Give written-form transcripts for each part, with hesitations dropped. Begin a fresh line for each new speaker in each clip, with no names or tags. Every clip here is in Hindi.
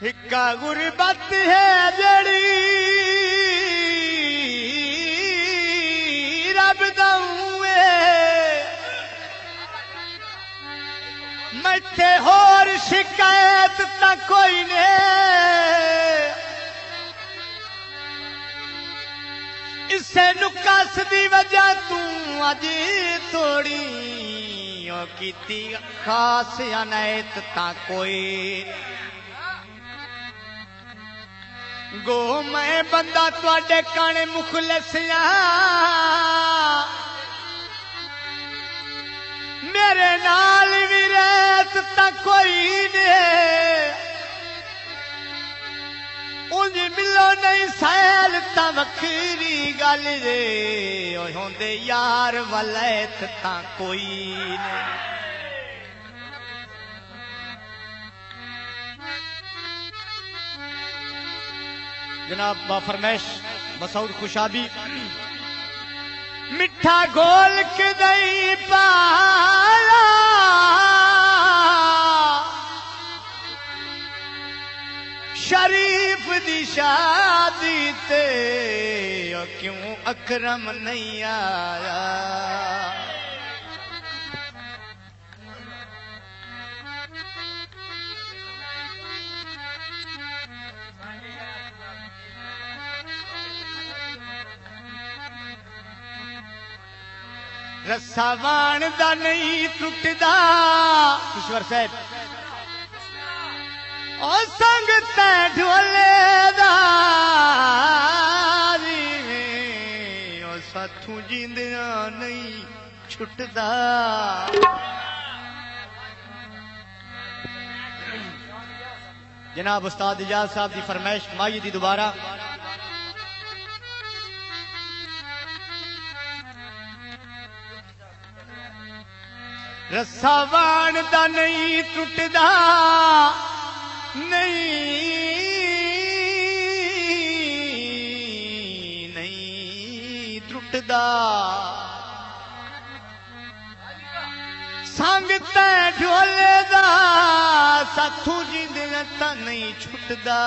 हिक्का गुरबत है जड़ी रब दऊए मैथे होर शिकायत ता कोई ने इसे नुकास दी वजह तू अज थोड़ी कीती खास अनैत ता कोई गो मैं बंदा तुहाडे काने मुखलसिया मेरे नाल भी रेत ता कोई ने उंज मिलो नहीं सैल ता वखरी गल रे होंदे यार वलैत ता कोई ने जनाब बाफरमैश मसूद खुशाबी मिठा घोल के दही पाला शरीफ दी शादी ते क्यों अकरम नहीं आया रस्सा वाण दा नहीं टुटदा ईश्वर साहब ओ संग ते ढोले दा ओ साथू जींदिया नहीं छुटदा जनाब उस्ताद इजाज साहब की फरमाइश माई दी दोबारा रस्सा वाण दा नहीं टुटदा नहीं टुटदा संग ते ढोले दा साथू जींदे ता नहीं छुटदा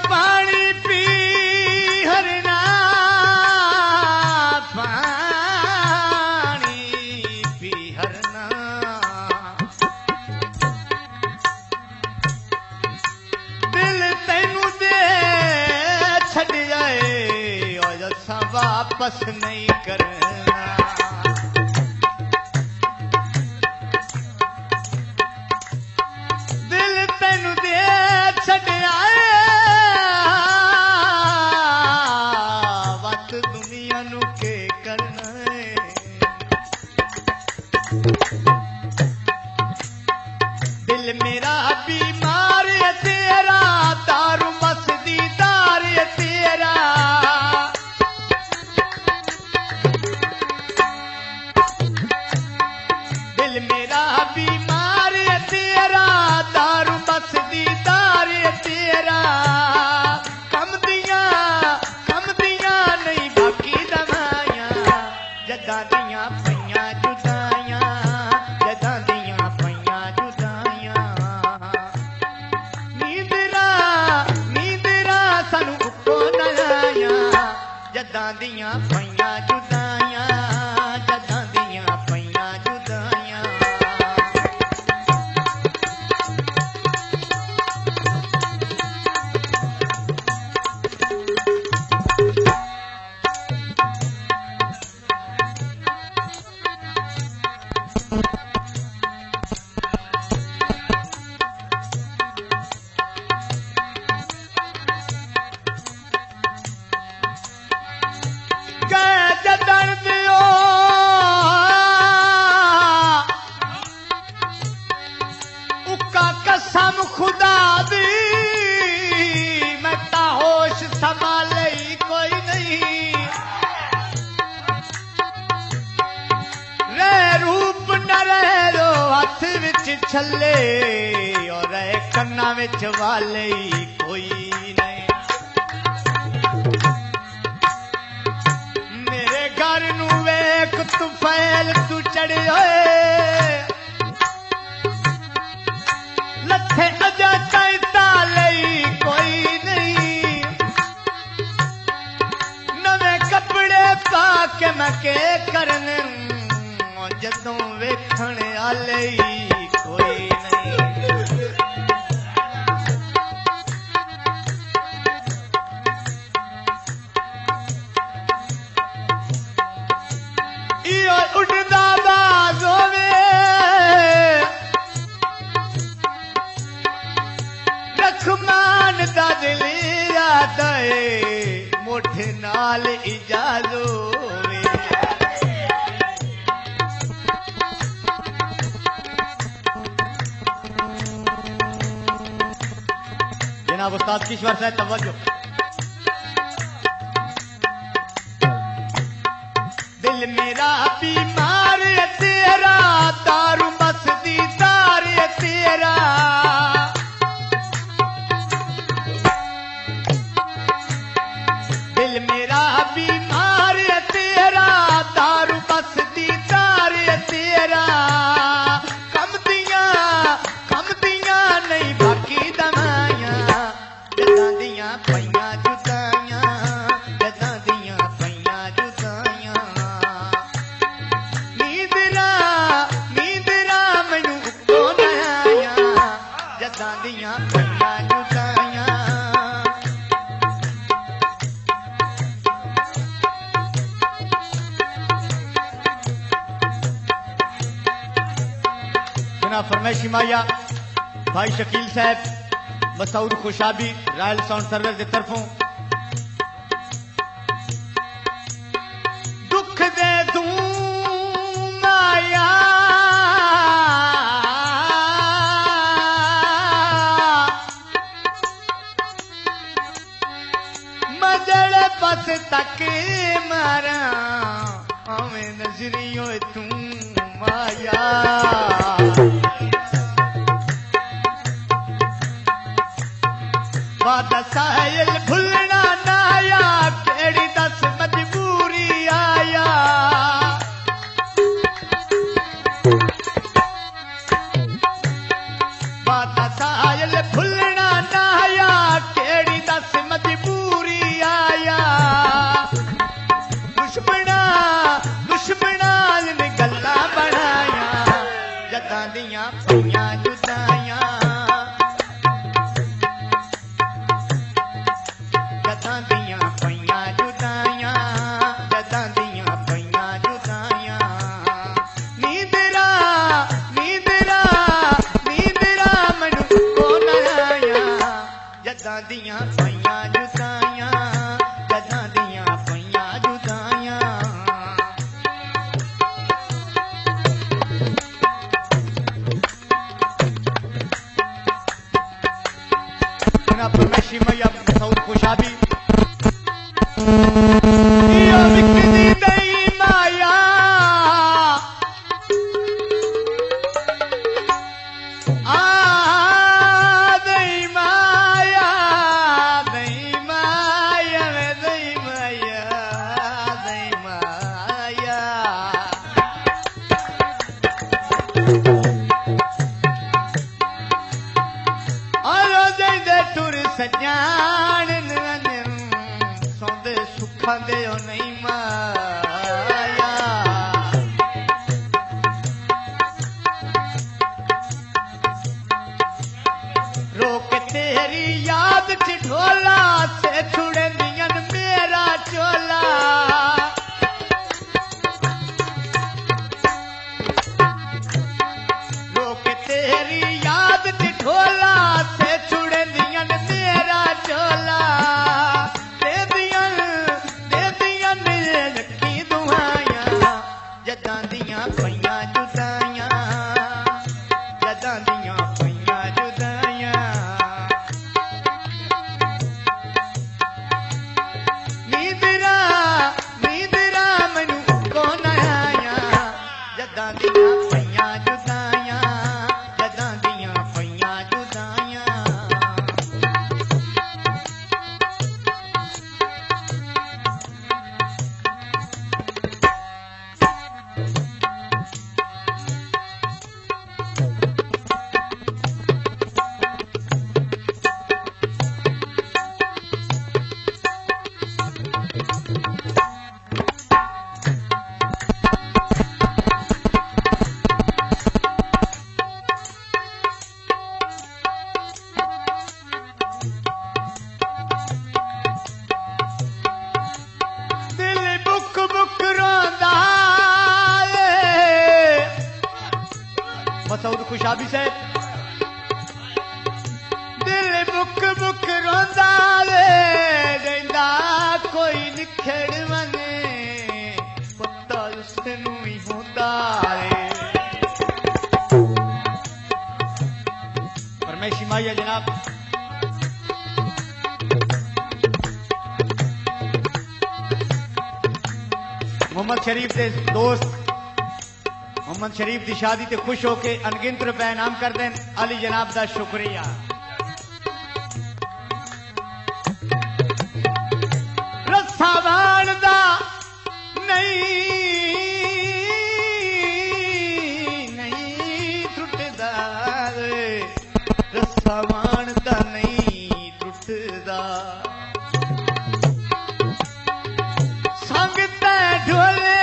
पानी पी हरना पानी पी हरना दिल तैनू दे छड़ जाए और असा वापस नहीं करना दिल तैनू दे छड़ आए दिल मेरा बीमार है तेरा दारू मस्तीदार है तेरा पईयां जुदाइयां जदां दियां पईयां जुदाइयां खुदा दी मैं ता होश संभाले ही कोई नहीं रे रूप न रहे रो हथ विच छले और रहे कन्ना विच वाले ही कोई नहीं मेरे घर नू वेख तू फैल तू चढ़े होए लथे अजा चाहता लई कोई नहीं नवे कपड़े पा के मैं के करन जदों वेखण आले कोई नहीं इहो उड़दा बाज होवे रखमान दा दिल याद मोठे नाल इजाजो जनाब उस्ताद किश्वर साहब तवज्जो दिल मेरा बीमार है तेरा दारू मस्ती दार है तेरा दिल मेरा बीमार है तेरा दारू बस दीदार है तेरा कम दियां नहीं बाकी दवाइयां जदां दियां पईयां जुदाइयां जदां दियां पईयां जुदाइयां नींदरा मैनू को न आया जदां दियां पईयां जुदाइयां फरमाइशी माया भाई शकील साहब मसूद खुशाबी रॉयल साउंड सर्विस की तरफों दुख दे तू माया मजड़ बस तक मारा हमें नजरियों तू माया साहिल भुलना नाया केड़ी दस मजबूरी आया बात साहिल भुलना नाया केड़ी दस मजबूरी आया दुश्मना ने गल्ला बनाया जदां दियां पईयां जुदाइयां दियां पईयां जुदाइयां जदां दियां पईयां जुदाइयां परमेशी मैया मसूद खुशाबी विकदी दई माया सजान सौंदे सुखा दे नहीं मां खुशाबी साहब दिल बुक बुक रोंदा वे देंदा कोई निखड़ वने पता उसनू ही होंदा रे फरमाइशी माया जनाब मोहम्मद शरीफ के दोस्त मोहम्मद शरीफ की शादी ते खुश होके अनगिनत रुपए इनाम कर दें अली जनाब का शुक्रिया रस्सा वाणदा नहीं टुटदा रस्सा वाणदा नहीं टुटदा संगत ढोले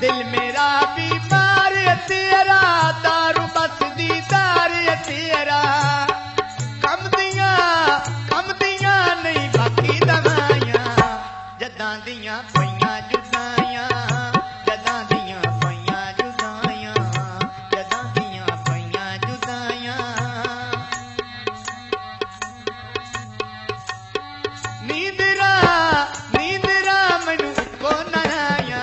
दिल मेरा बीमार तेरा दारू बस दी दार तेरा कम दियां नहीं बाकी दवाइयां जदां दियां पईयां जुदाइयां जदां दियां पईयां जुदाइयां जदां दियां पईयां जुदाइयां नींदरा मैनू को नया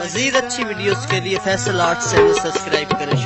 मज़ीद अच्छी वीडियोस के लिए फैसल आर्ट चैनल सब्सक्राइब करें।